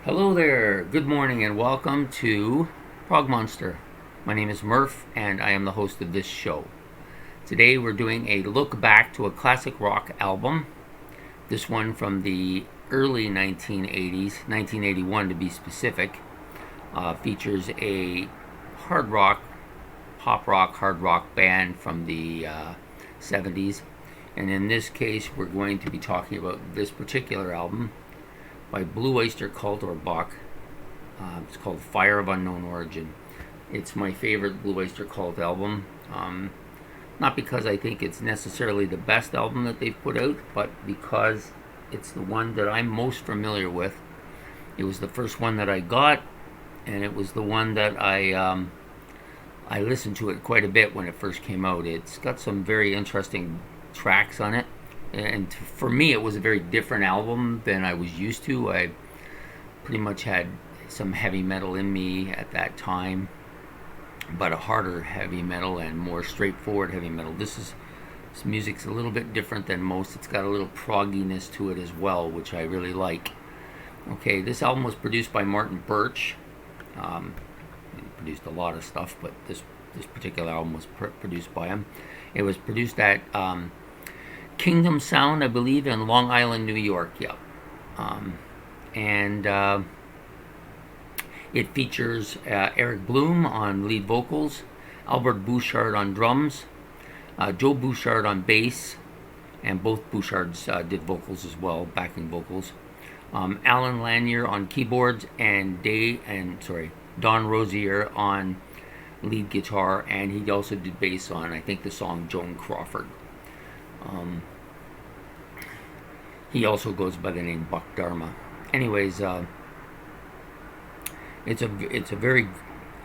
Hello there, good morning, and welcome to Prog Monster. My name is Murph, and I am the host of this show. Today we're doing a look back to a classic rock album. This one from the early 1980s, 1981 to be specific, features a hard rock, pop rock, hard rock band from the 70s. And in this case, we're going to be talking about this particular album by Blue Oyster Cult or Bach. It's called Fire of Unknown Origin. It's my favorite Blue Oyster Cult album. Not because I think it's necessarily the best album that they've put out, but because it's the one that I'm most familiar with. It was the first one that I got, and it was the one that I listened to it quite a bit when it first came out. It's got some very interesting tracks on it. And for me, it was a very different album than I was used to. I pretty much had some heavy metal in me at that time, but a harder heavy metal and more straightforward heavy metal. This music's a little bit different than most. It's got a little progginess to it as well, which I really like. Okay, this album was produced by Martin Birch. He produced a lot of stuff, but this particular album was produced by him. It was produced at Kingdom Sound, I believe, in Long Island, New York. Yeah, and it features Eric Bloom on lead vocals, Albert Bouchard on drums, Joe Bouchard on bass, and both Bouchards did vocals as well, backing vocals. Alan Lanier on keyboards, and Don Rosier on lead guitar, and he also did bass on, I think, the song Joan Crawford. He also goes by the name Buck Dharma. Anyways, it's a very,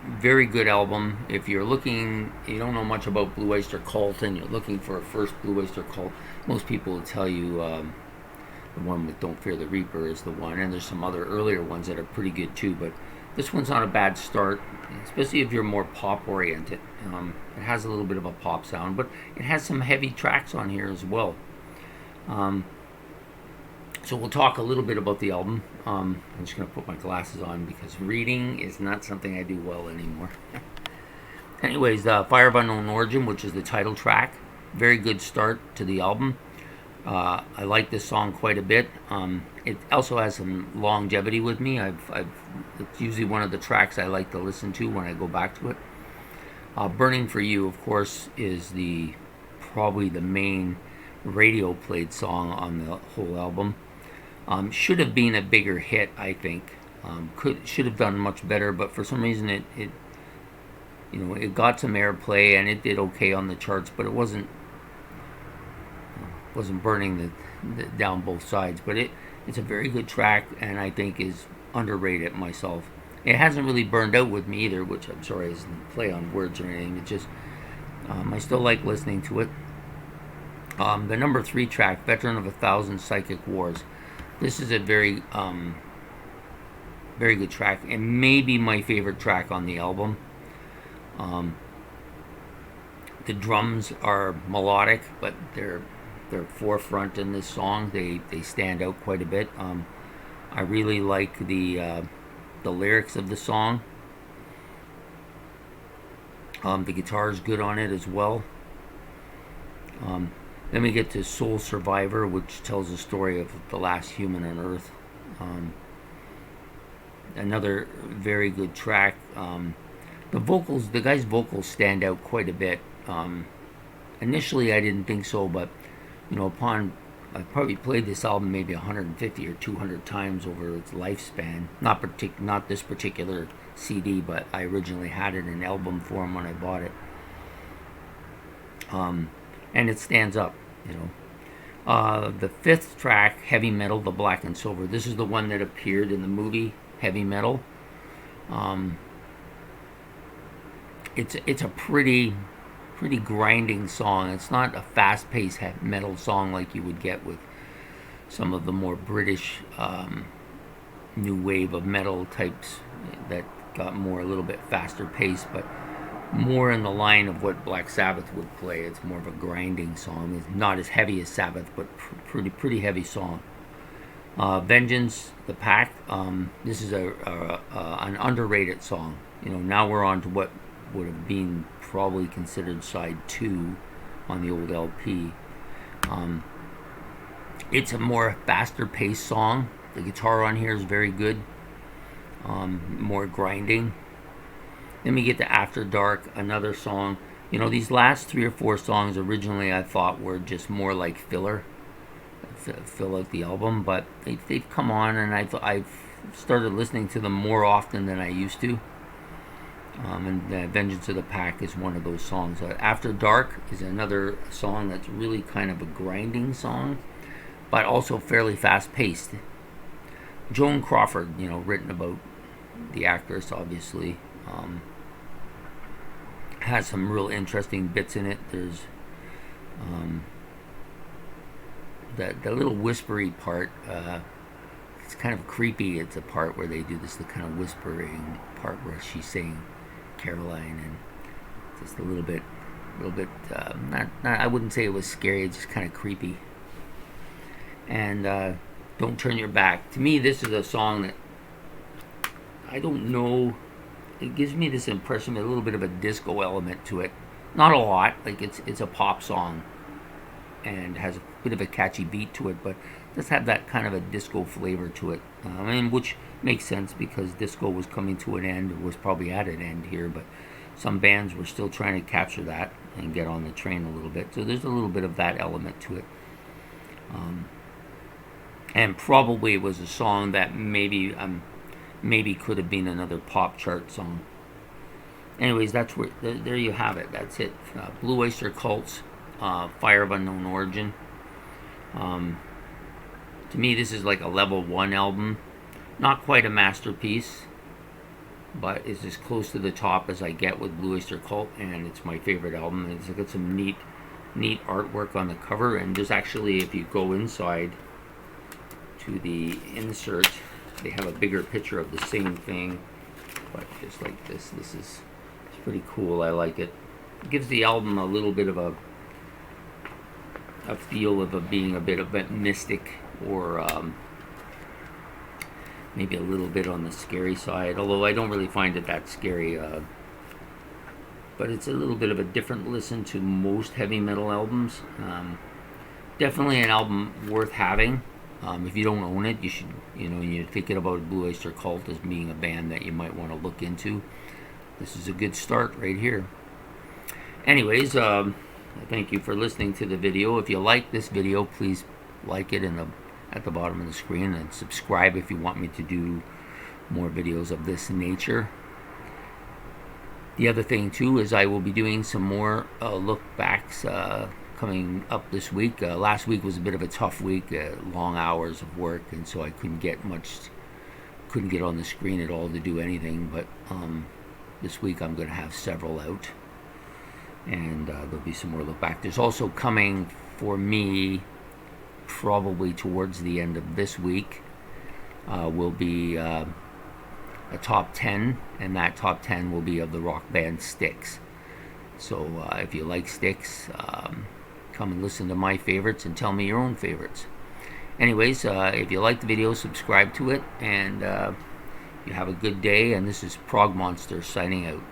very good album. If you're looking, you don't know much about Blue Oyster Cult, and you're looking for a first Blue Oyster Cult, most people will tell you the one with Don't Fear the Reaper is the one, and there's some other earlier ones that are pretty good too, but this one's not a bad start, especially if you're more pop oriented. It has a little bit of a pop sound, but it has some heavy tracks on here as well. So we'll talk a little bit about the album. I'm just going to put my glasses on because reading is not something I do well anymore. Anyways, Fire of Unknown Origin, which is the title track, very good start to the album. I like this song quite a bit. It also has some longevity with me. It's usually one of the tracks I like to listen to when I go back to it. Burning for You, of course, is probably the main radio played song on the whole album. Should have been a bigger hit, I think. Should have done much better, but for some reason it got some airplay and it did okay on the charts, but it wasn't burning the down both sides. But it's a very good track, and I think is underrated myself. It hasn't really burned out with me either, which I'm sorry isn't play on words or anything. It just I still like listening to it. The number 3 track, Veteran of 1,000 Psychic Wars. This is a very very good track, and maybe my favorite track on the album. The drums are melodic, but they're forefront in this song. They stand out quite a bit. I really like the lyrics of the song. The guitar is good on it as well. Then we get to Soul Survivor, which tells the story of the last human on Earth. Another very good track. The guy's vocals stand out quite a bit. Initially, I didn't think so, but I probably played this album maybe 150 or 200 times over its lifespan. Not this particular CD, but I originally had it in album form when I bought it. And it stands up, The 5th track, Heavy Metal, The Black and Silver. This is the one that appeared in the movie Heavy Metal. It's a pretty grinding song. It's not a fast-paced metal song like you would get with some of the more British new wave of metal types that got a little bit faster pace, but more in the line of what Black Sabbath would play. It's more of a grinding song. It's not as heavy as Sabbath, but pretty heavy song. Vengeance the Pack. This is an underrated song. Now we're on to what would have been probably considered side 2 on the old LP. It's a more faster paced song. The guitar on here is very good. More grinding. Then we get to After Dark, another song. These last 3 or 4 songs originally I thought were just more like filler, fill out the album, but they've come on, and I've started listening to them more often than I used to. And Vengeance of the Pack is one of those songs. After Dark is another song that's really kind of a grinding song, but also fairly fast-paced. Joan Crawford, written about the actress, obviously, has some real interesting bits in it. There's the little whispery part. It's kind of creepy. It's a part where they do the kind of whispering part where she's saying Caroline, and just a little bit. Not I wouldn't say it was scary. It's just kind of creepy. And Don't Turn Your Back. To me, this is a song that I don't know. It gives me this impression of a little bit of a disco element to it. Not a lot. Like it's a pop song and has a bit of a catchy beat to it, but it does have that kind of a disco flavor to it. Which makes sense because disco was coming to an end, or was probably at an end here, but some bands were still trying to capture that and get on the train a little bit. So there's a little bit of that element to it. And probably it was a song that maybe could have been another pop chart song. Anyways, that's where there you have it. That's it. Blue Oyster Cult's Fire of Unknown Origin. To me, this is like a level 1 album. Not quite a masterpiece, but it's as close to the top as I get with Blue Oyster Cult, and it's my favorite album. It's got some neat artwork on the cover, and there's actually, if you go inside to the insert, they have a bigger picture of the same thing, but just like this. It's pretty cool. I like it. It gives the album a little bit of a feel of being a bit mystic, or maybe a little bit on the scary side, although I don't really find it that scary. But it's a little bit of a different listen to most heavy metal albums. Definitely an album worth having. If you don't own it, you should, you're thinking about Blue Oyster Cult as being a band that you might want to look into. This is a good start right here. Anyways, thank you for listening to the video. If you like this video, please like it at the bottom of the screen, and subscribe if you want me to do more videos of this nature. The other thing too is I will be doing some more look backs coming up this week. Last week was a bit of a tough week, long hours of work, and so I couldn't get on the screen at all to do anything, but this week I'm going to have several out, and there'll be some more look back. There's also coming for me, probably towards the end of this week, will be a top 10, and that top 10 will be of the rock band Styx. So if you like Styx, come and listen to my favorites and tell me your own favorites. Anyways, if you like the video, subscribe to it, and you have a good day. And this is Prog Monster signing out.